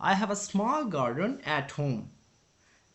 I have a small garden at home.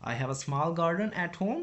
I have a small garden at home.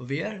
Where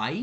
I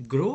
grow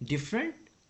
Different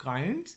kinds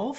of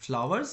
flowers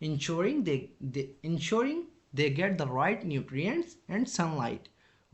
ensuring they get the right nutrients and sunlight،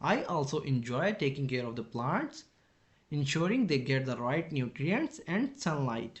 I also enjoy taking care of the plants, ensuring they get the right nutrients and sunlight.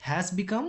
has become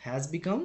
has become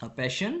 a passion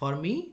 for me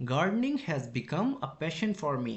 gardening has become a passion for me.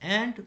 and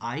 I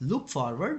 look forward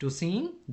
to seeing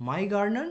my garden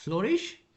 flourish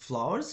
flowers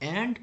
and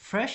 fresh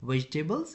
vegetables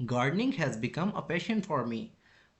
gardening has become a passion for me.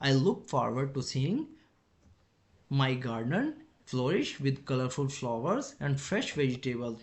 I look forward to seeing my garden flourish with colorful flowers and fresh vegetables.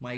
my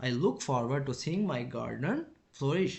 I look forward to seeing my garden flourish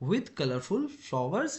with colorful flowers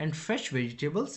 and fresh vegetables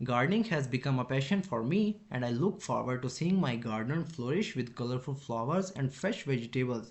gardening has become a passion for me and I look forward to seeing my garden flourish with colorful flowers and fresh vegetables.